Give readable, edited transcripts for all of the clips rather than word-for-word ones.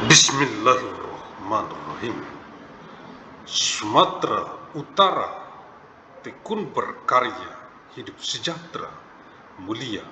Bismillahirrahmanirrahim. Sumatera Utara tekun berkarya, hidup sejahtera, mulia,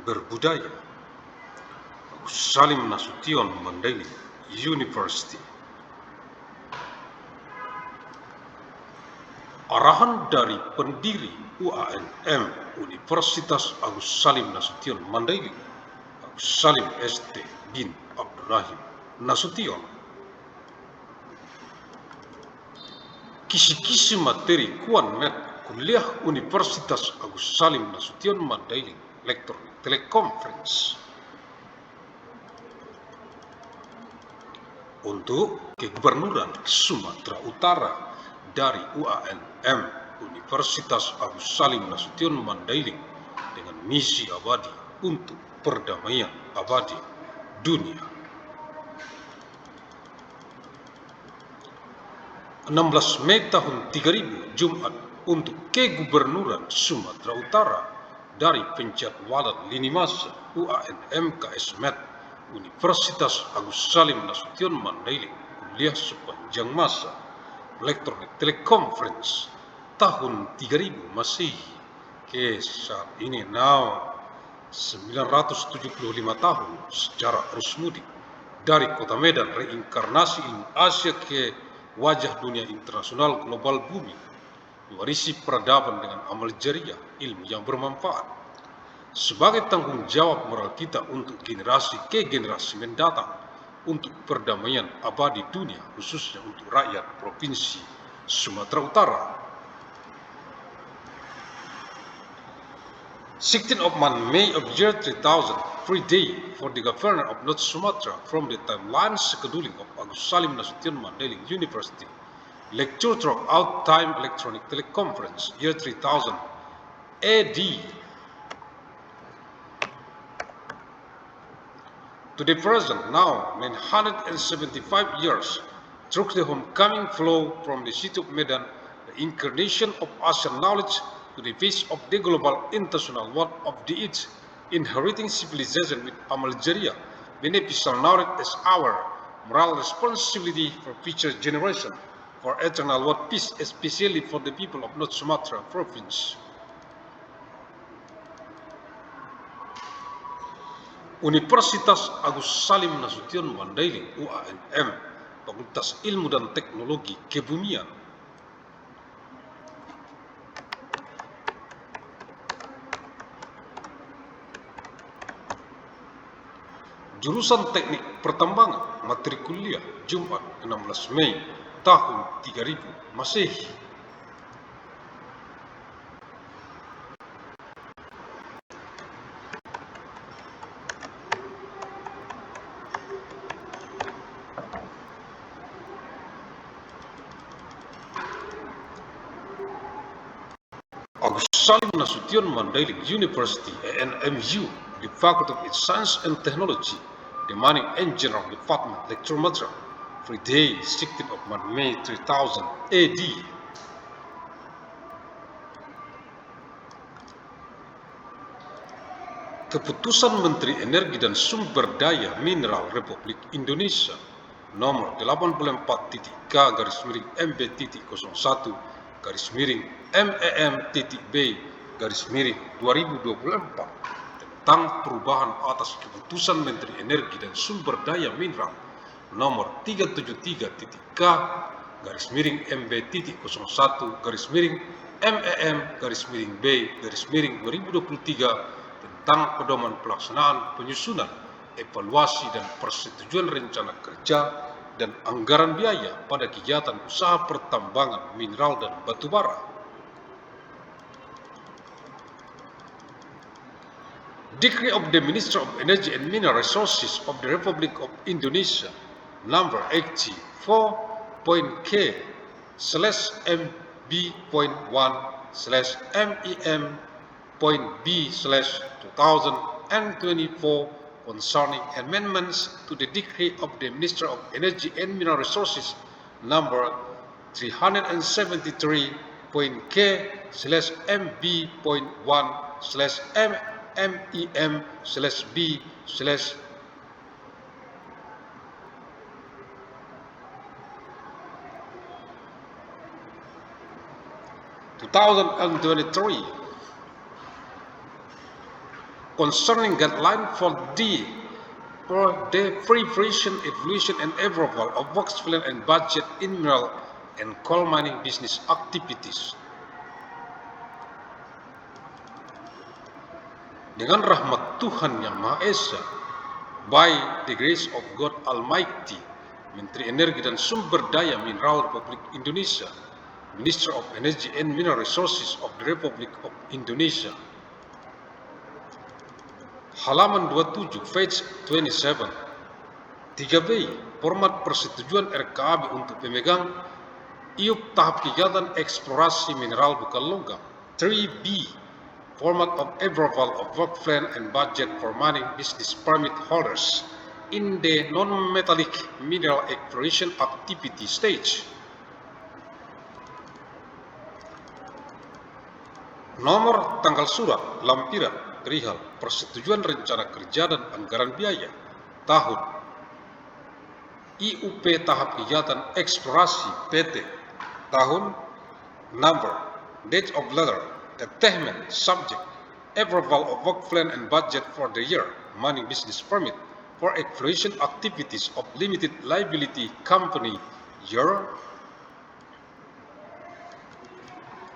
berbudaya. Agus Salim Nasution Mandailing University. Arahan dari pendiri UANM Universitas Agus Salim Nasution Mandailing, Agus Salim ST bin Abdurrahim Nasution. Kisi-kisi materi Kuan Met Kuliah Universitas Agus Salim Nasution Mandailing Elektronik Teleconference untuk Kegubernuran Sumatera Utara dari UANM Universitas Agus Salim Nasution Mandailing dengan misi abadi untuk perdamaian abadi dunia. 16 Mei tahun 3000 Jumat untuk Kegubernuran Sumatera Utara dari penjadwalan lini masa UANM KS Met Universitas Agus Salim Nasution Mandailing kuliah sepanjang masa Elektronik Teleconference tahun 3000 Masehi ke saat ini 975 tahun secara arus mudik dari Kota Medan, reinkarnasi ilmu Asia ke wajah dunia internasional global bumi, mewarisi peradaban dengan amal jariah, ilmu yang bermanfaat sebagai tanggung jawab moral kita untuk generasi ke generasi mendatang, untuk perdamaian abadi dunia, khususnya untuk rakyat Provinsi Sumatera Utara. 16th of May of year 3000, free day for the Governor of North Sumatra from the timeline scheduling of Agus Salim Nasution Mandailing University. Lecture throughout time electronic teleconference, year 3000 AD. To the present, now 975 years, through the homecoming flow from the city of Medan, the incarnation of Asian knowledge to the face of the global international world of the East, inheriting civilization with amal jariah, beneficial knowledge as our moral responsibility for future generation, for eternal world peace, especially for the people of North Sumatra province. Universitas Agus Salim Nasution Mandailing UANM, Fakultas Ilmu dan Teknologi Kebumian. Jurusan Teknik Pertambangan, materi kuliah Jumat 16 Mei tahun 3000 Masehi. Agus Salim Nasution Mandailing University ANMU, the Faculty of Science and Technology, the Mining Engineering Department, Lecture Material, free day 16th of May 3000 AD. Keputusan Menteri Energi dan Sumber Daya Mineral Republik Indonesia nomor 84.3/MB.1/MEM.B/2024 tentang perubahan atas Keputusan Menteri Energi dan Sumber Daya Mineral nomor 373/1/MEM-B/2023 tentang pedoman pelaksanaan, penyusunan, evaluasi dan persetujuan rencana kerja dan anggaran biaya pada kegiatan usaha pertambangan mineral dan batubara. Decree of the Minister of Energy and Mineral Resources of the Republic of Indonesia number 84.K/MB.1/MEM.B/2024 concerning amendments to the Decree of the Minister of Energy and Mineral Resources number 373.K/MB.1/MEM/B/2024 2023 concerning guideline for the preparation, evaluation, and approval of works plan and budget in mineral and coal mining business activities. Dengan rahmat Tuhan Yang Maha Esa, by the grace of God Almighty, Menteri Energi dan Sumber Daya Mineral Republik Indonesia, Minister of Energy and Mineral Resources of the Republic of Indonesia. Halaman 27, page 27. 3B, format persetujuan RKAB untuk pemegang IUP tahap kegiatan eksplorasi mineral bukan logam. 3B, format of approval of work plan and budget for mining business permit holders in the non-metallic mineral exploration activity stage. Nomor tanggal surat lampiran perihal persetujuan rencana kerja dan anggaran biaya tahun IUP tahap kegiatan eksplorasi PT tahun, number, date of letter, attainment, subject, approval of work plan and budget for the year, mining business permit for exploration activities of limited liability company year.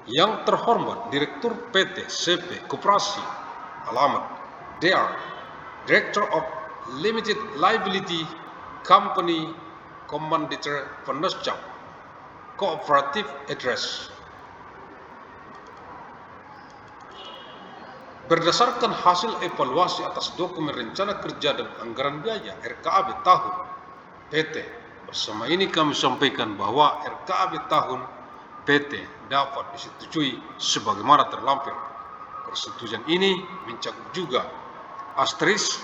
Yang terhormat Direktur PT CP Koperasi, alamat DR, Director of Limited Liability Company Kommanditor Penerjang, Cooperative Address. Berdasarkan hasil evaluasi atas dokumen rencana kerja dan anggaran biaya RKAB tahun PT, bersama ini kami sampaikan bahwa RKAB tahun PT dapat disetujui sebagaimana terlampir. Persetujuan ini mencakup juga asterisk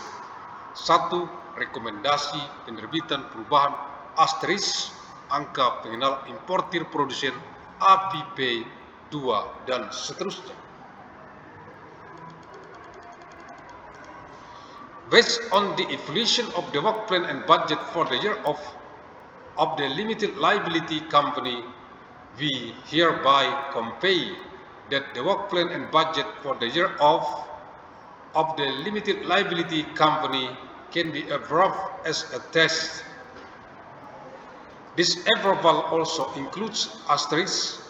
1. Rekomendasi penerbitan perubahan asterisk angka pengenal importir produsen APP 2 dan seterusnya. Based on the evaluation of the work plan and budget for the year of the limited liability company, we hereby convey that the work plan and budget for the year of the limited liability company can be approved as attached. This approval also includes asterisk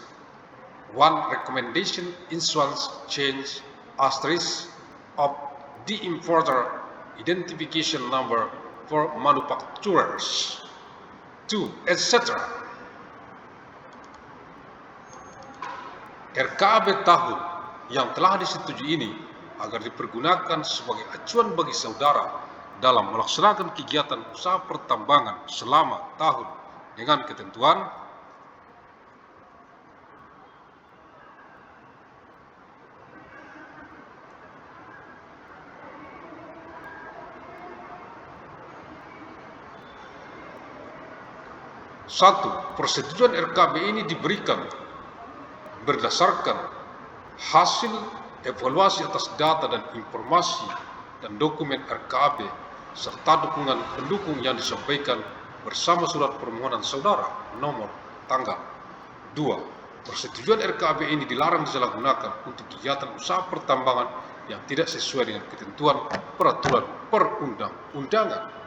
1. Recommendation issuance change asterisk of the importer identification number for manufacturers 2, etc. RKAB tahun yang telah disetujui ini agar dipergunakan sebagai acuan bagi saudara dalam melaksanakan kegiatan usaha pertambangan selama tahun dengan ketentuan satu, persetujuan RKAB ini diberikan berdasarkan hasil evaluasi atas data dan informasi dan dokumen RKAB serta dukungan pendukung yang disampaikan bersama surat permohonan saudara nomor tanggal 2. Persetujuan RKAB ini dilarang disalahgunakan untuk kegiatan usaha pertambangan yang tidak sesuai dengan ketentuan peraturan perundang-undangan.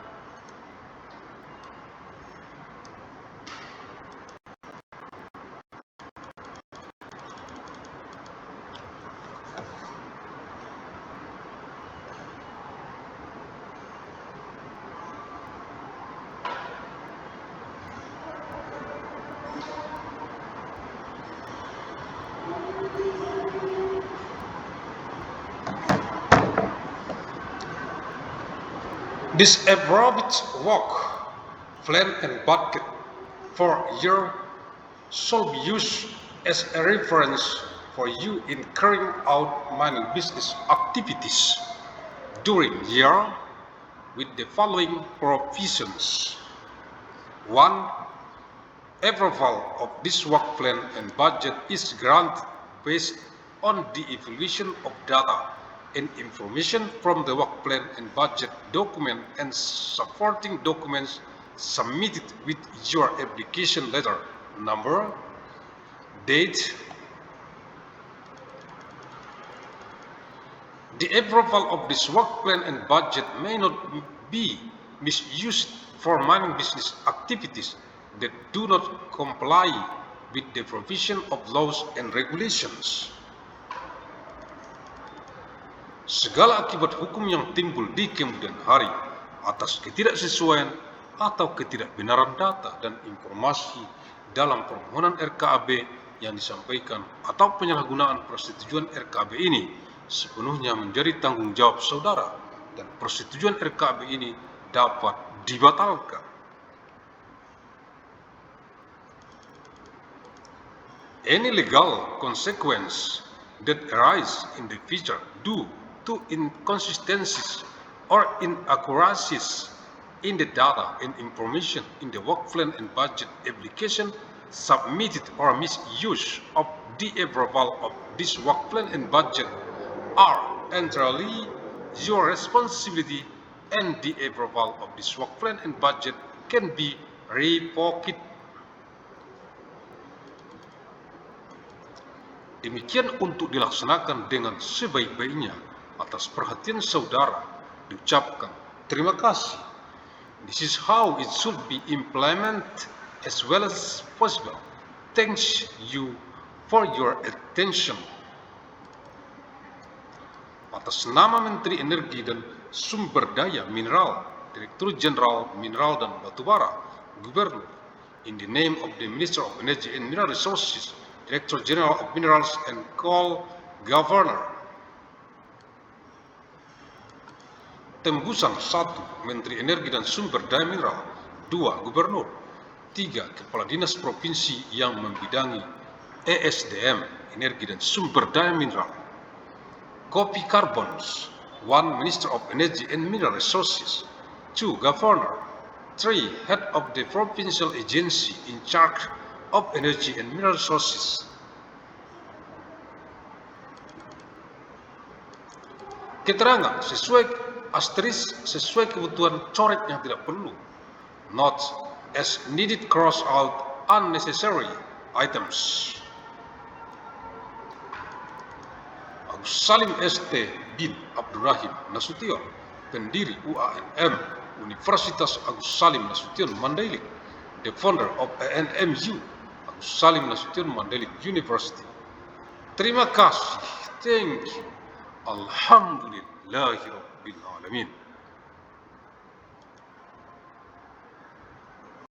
This approved work plan and budget for year shall be used as a reference for you in carrying out mining business activities during year with the following provisions. 1. Approval of this work plan and budget is granted based on the evaluation of data and information from the work plan and budget document and supporting documents submitted with your application letter number, date, The approval of this work plan and budget may not be misused for mining business activities that do not comply with the provision of laws and regulations. Segala akibat hukum yang timbul di kemudian hari atas ketidaksesuaian atau ketidakbenaran data dan informasi dalam permohonan RKAB yang disampaikan atau penyalahgunaan persetujuan RKAB ini sepenuhnya menjadi tanggung jawab saudara dan persetujuan RKAB ini dapat dibatalkan. Any legal consequence that arise in the future due to inconsistencies or inaccuracies in the data and information in the work plan and budget application submitted or misuse of the approval of this work plan and budget are entirely your responsibility, and the approval of this work plan and budget can be revoked. Demikian untuk dilaksanakan dengan sebaik-baiknya. Atas perhatian saudara diucapkan terima kasih. This is how it should be implemented as well as possible. Thanks you for your attention. Atas nama Menteri Energi dan Sumber Daya Mineral, Direktur Jenderal Mineral dan Batubara, Gubernur, in the name of the Minister of Energy and Mineral Resources, Director General of Minerals and Coal, Governor. Tembusan 1. Menteri Energi dan Sumber Daya Mineral. 2. Gubernur. 3. Kepala Dinas Provinsi yang membidangi ESDM, Energi dan Sumber Daya Mineral. Copy Carbons. 1. Minister of Energy and Mineral Resources. 2. Governor. 3. Head of the provincial agency in charge of energy and mineral resources. Keterangan sesuai kebutuhan coret yang tidak perlu. Not as needed, cross out unnecessary items. Agus Salim ST bin Abdurrahim Nasution, pendiri UANM Universitas Agus Salim Nasution Mandailing, the founder of ANMU Agus Salim Nasution Mandailing University. Terima kasih. Thank you. Alhamdulillahirabbil alamin.